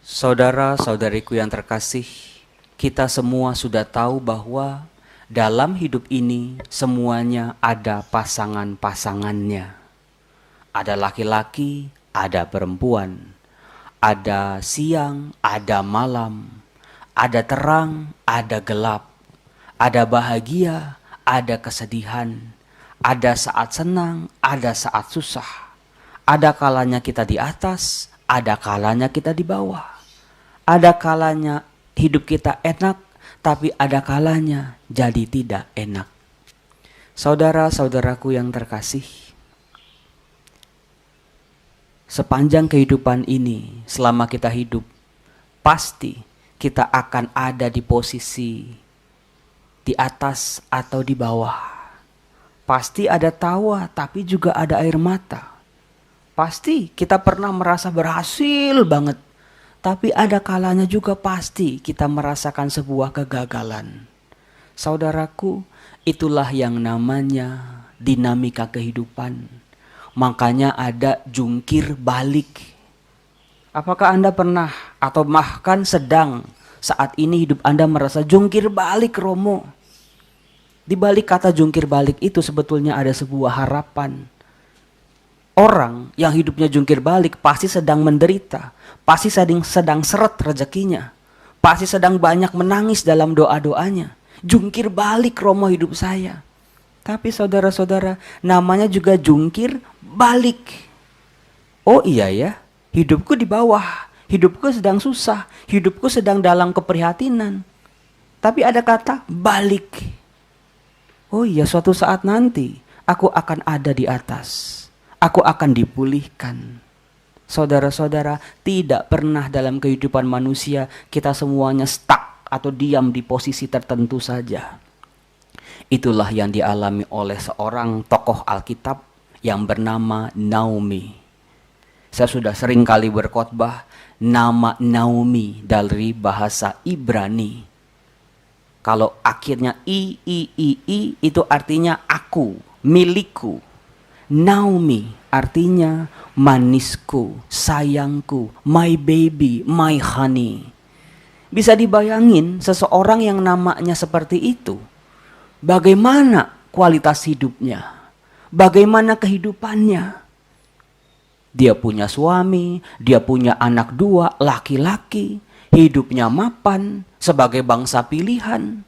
Saudara-saudariku yang terkasih, kita semua sudah tahu bahwa dalam hidup ini semuanya ada pasangan-pasangannya. Ada laki-laki, ada perempuan, ada siang, ada malam, ada terang, ada gelap, ada bahagia, ada kesedihan, ada saat senang, ada saat susah. Ada kalanya kita di atas, ada kalanya kita di bawah. Ada kalanya hidup kita enak, tapi ada kalanya jadi tidak enak. Saudara-saudaraku yang terkasih, sepanjang kehidupan ini, selama kita hidup, pasti kita akan ada di posisi di atas atau di bawah. Pasti ada tawa, tapi juga ada air mata. Pasti kita pernah merasa berhasil banget, tapi ada kalanya juga pasti kita merasakan sebuah kegagalan. Saudaraku, itulah yang namanya dinamika kehidupan. Makanya ada jungkir balik. Apakah Anda pernah atau bahkan sedang saat ini hidup Anda merasa jungkir balik, Romo? Di balik kata jungkir balik itu sebetulnya ada sebuah harapan. Orang yang hidupnya jungkir balik pasti sedang menderita, pasti sedang seret rezekinya, pasti sedang banyak menangis dalam doa-doanya. Jungkir balik, Romo, hidup saya. Tapi saudara-saudara, namanya juga jungkir balik. Oh iya ya, hidupku di bawah, hidupku sedang susah, hidupku sedang dalam keprihatinan. Tapi ada kata balik. Oh iya, suatu saat nanti aku akan ada di atas. Aku akan dipulihkan. Saudara-saudara, tidak pernah dalam kehidupan manusia kita semuanya stuck atau diam di posisi tertentu saja. Itulah yang dialami oleh seorang tokoh Alkitab yang bernama Naomi. Saya sudah sering kali berkhotbah nama Naomi dari bahasa Ibrani. Kalau akhirnya I itu artinya aku, milikku. Naomi artinya manisku, sayangku, my baby, my honey. Bisa dibayangin seseorang yang namanya seperti itu, bagaimana kualitas hidupnya, bagaimana kehidupannya. Dia punya suami, dia punya anak 2 laki-laki, hidupnya mapan sebagai bangsa pilihan.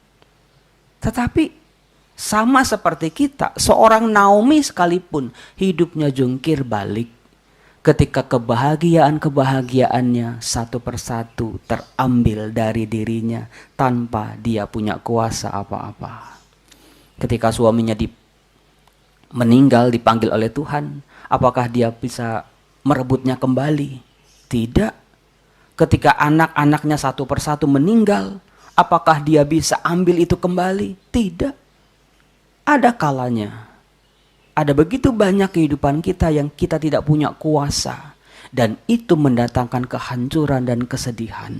Tetapi sama seperti kita, seorang Naomi sekalipun hidupnya jungkir balik ketika kebahagiaannya satu persatu terambil dari dirinya tanpa dia punya kuasa apa-apa. Ketika suaminya meninggal, dipanggil oleh Tuhan, apakah dia bisa merebutnya kembali? Tidak. Ketika anak-anaknya satu persatu meninggal, apakah dia bisa ambil itu kembali? Tidak. Ada kalanya, ada begitu banyak kehidupan kita yang kita tidak punya kuasa, dan itu mendatangkan kehancuran dan kesedihan.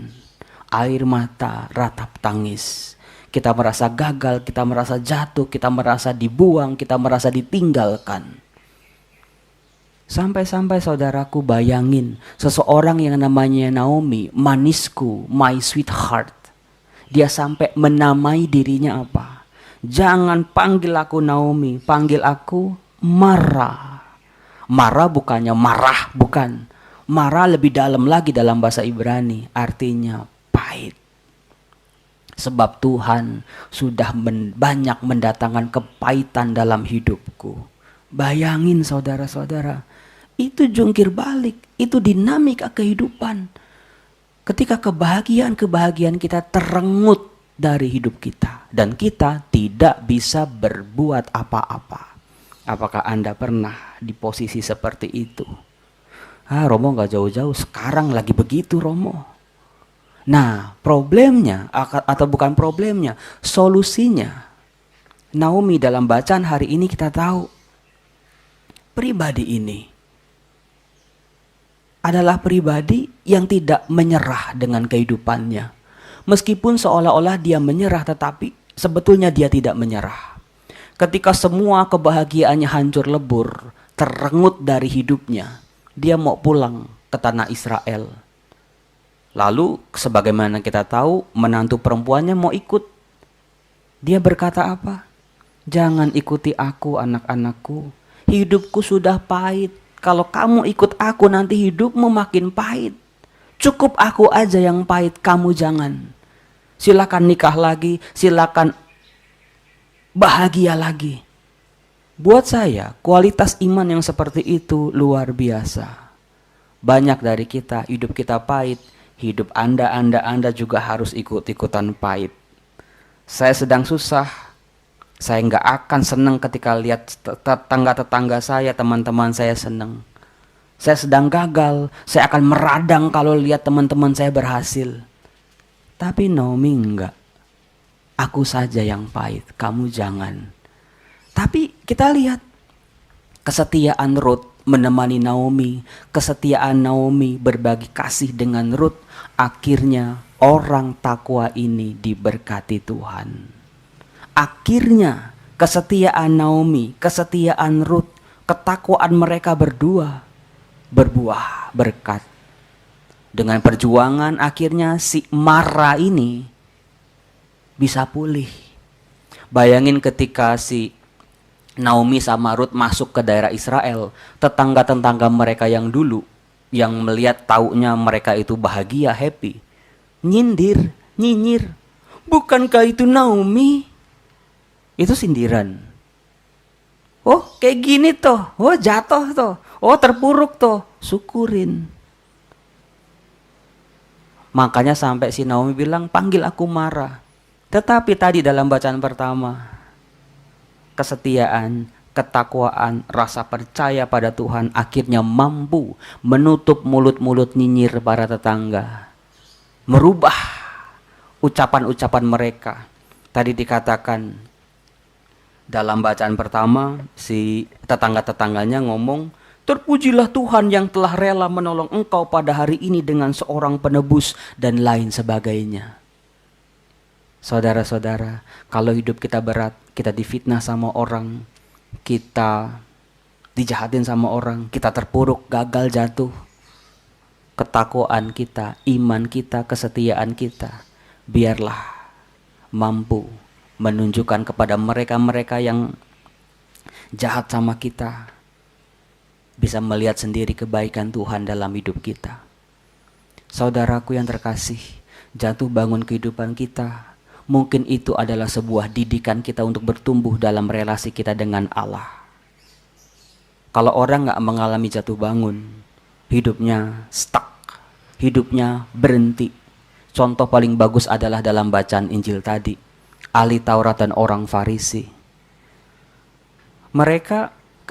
Air mata, ratap tangis. Kita merasa gagal, kita merasa jatuh, kita merasa dibuang, kita merasa ditinggalkan. Sampai-sampai saudaraku bayangin seseorang yang namanya Naomi, manisku, my sweetheart. Dia sampai menamai dirinya apa? Jangan panggil aku Naomi, panggil aku Mara. Mara bukannya marah, bukan. Mara lebih dalam lagi dalam bahasa Ibrani, artinya pahit. Sebab Tuhan sudah banyak mendatangkan kepahitan dalam hidupku. Bayangin saudara-saudara, itu jungkir balik, itu dinamika kehidupan. Ketika kebahagiaan kita terenggut dari hidup kita dan kita tidak bisa berbuat apa-apa. Apakah Anda pernah di posisi seperti itu? Romo gak jauh-jauh, sekarang lagi begitu, Romo. Nah, problemnya atau bukan problemnya, solusinya. Naomi dalam bacaan hari ini kita tahu, pribadi ini adalah pribadi yang tidak menyerah dengan kehidupannya. Meskipun seolah-olah dia menyerah, tetapi sebetulnya dia tidak menyerah. Ketika semua kebahagiaannya hancur lebur, terenggut dari hidupnya, dia mau pulang ke tanah Israel. Lalu sebagaimana kita tahu, menantu perempuannya mau ikut. Dia berkata apa? Jangan ikuti aku anak-anakku. Hidupku sudah pahit. Kalau kamu ikut aku nanti hidupmu makin pahit. Cukup aku aja yang pahit, kamu jangan. Silakan nikah lagi, silakan bahagia lagi. Buat saya, kualitas iman yang seperti itu luar biasa. Banyak dari kita, hidup kita pahit. Hidup Anda juga harus ikut-ikutan pahit. Saya sedang susah. Saya nggak akan senang ketika lihat tetangga-tetangga saya, teman-teman saya senang. Saya sedang gagal. Saya akan meradang kalau lihat teman-teman saya berhasil. Tapi Naomi enggak. Aku saja yang pahit, kamu jangan. Tapi kita lihat kesetiaan Ruth menemani Naomi, kesetiaan Naomi berbagi kasih dengan Ruth, akhirnya orang takwa ini diberkati Tuhan. Akhirnya kesetiaan Naomi, kesetiaan Ruth, ketakwaan mereka berdua berbuah berkat. Dengan perjuangan akhirnya si Mara ini bisa pulih. Bayangin ketika si Naomi sama Ruth masuk ke daerah Israel, tetangga-tetangga mereka yang dulu, yang melihat taunya mereka itu bahagia, happy, nyindir, nyinyir. Bukankah itu Naomi? Itu sindiran. Oh kayak gini toh, oh jatuh toh, oh terpuruk toh, syukurin. Makanya sampai si Naomi bilang, panggil aku Mara. Tetapi tadi dalam bacaan pertama, kesetiaan, ketakwaan, rasa percaya pada Tuhan akhirnya mampu menutup mulut-mulut nyinyir para tetangga. Merubah ucapan-ucapan mereka. Tadi dikatakan dalam bacaan pertama, si tetangga-tetangganya ngomong, terpujilah Tuhan yang telah rela menolong engkau pada hari ini dengan seorang penebus dan lain sebagainya. Saudara-saudara, kalau hidup kita berat, kita difitnah sama orang, kita dijahatin sama orang, kita terpuruk, gagal, jatuh. Ketakwaan kita, iman kita, kesetiaan kita, biarlah mampu menunjukkan kepada mereka-mereka yang jahat sama kita, bisa melihat sendiri kebaikan Tuhan dalam hidup kita. Saudaraku yang terkasih, jatuh bangun kehidupan kita, mungkin itu adalah sebuah didikan kita untuk bertumbuh dalam relasi kita dengan Allah. Kalau orang gak mengalami jatuh bangun, hidupnya stuck, hidupnya berhenti. Contoh paling bagus adalah dalam bacaan Injil tadi, ahli Taurat dan orang Farisi. Mereka,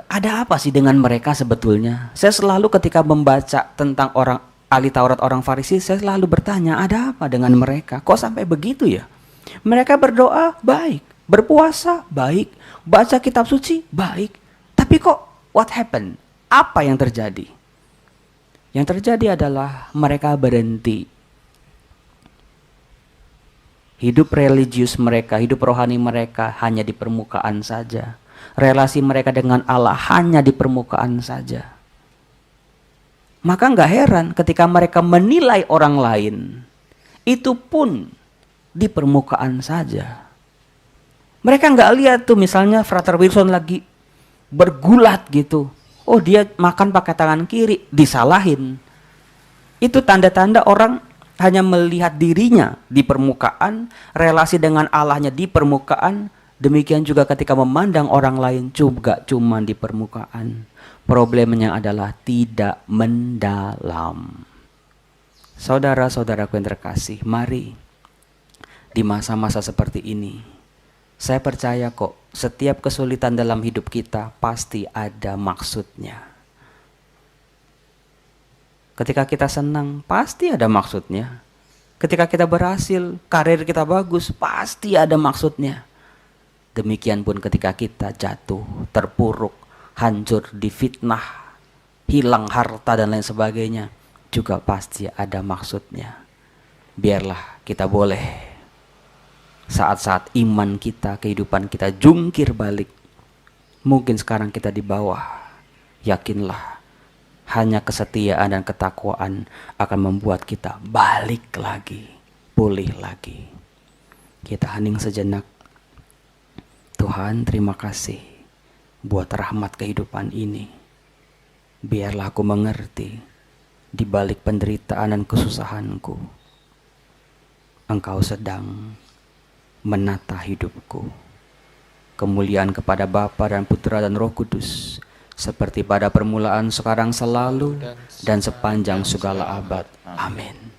ada apa sih dengan mereka sebetulnya? Saya selalu ketika membaca tentang orang ahli Taurat, orang Farisi, saya selalu bertanya, ada apa dengan mereka? Kok sampai begitu ya? Mereka berdoa baik, berpuasa baik, baca kitab suci baik. Tapi kok what happened? Apa yang terjadi? Yang terjadi adalah mereka berhenti. Hidup religius mereka, hidup rohani mereka hanya di permukaan saja. Relasi mereka dengan Allah hanya di permukaan saja. Maka nggak heran ketika mereka menilai orang lain, itu pun di permukaan saja. Mereka nggak lihat tuh misalnya Frater Wilson lagi bergulat gitu. Oh dia makan pakai tangan kiri, disalahin. Itu tanda-tanda orang hanya melihat dirinya di permukaan, relasi dengan Allahnya di permukaan. Demikian juga ketika memandang orang lain juga cuma di permukaan. Problemnya adalah tidak mendalam. Saudara-saudaraku yang terkasih, mari di masa-masa seperti ini, saya percaya kok setiap kesulitan dalam hidup kita pasti ada maksudnya. Ketika kita senang, pasti ada maksudnya. Ketika kita berhasil, karir kita bagus, pasti ada maksudnya. Demikian pun ketika kita jatuh, terpuruk, hancur, difitnah, hilang harta dan lain sebagainya, juga pasti ada maksudnya. Biarlah kita boleh saat-saat iman kita, kehidupan kita jungkir balik. Mungkin sekarang kita di bawah, yakinlah Hanya kesetiaan dan ketakwaan akan membuat kita balik lagi, pulih lagi. Kita hening sejenak. Tuhan, terima kasih buat rahmat kehidupan ini. Biarlah aku mengerti di balik penderitaan dan kesusahanku, Engkau sedang menata hidupku. Kemuliaan kepada Bapa dan Putra dan Roh Kudus, seperti pada permulaan, sekarang, selalu, dan sepanjang segala abad. Amin.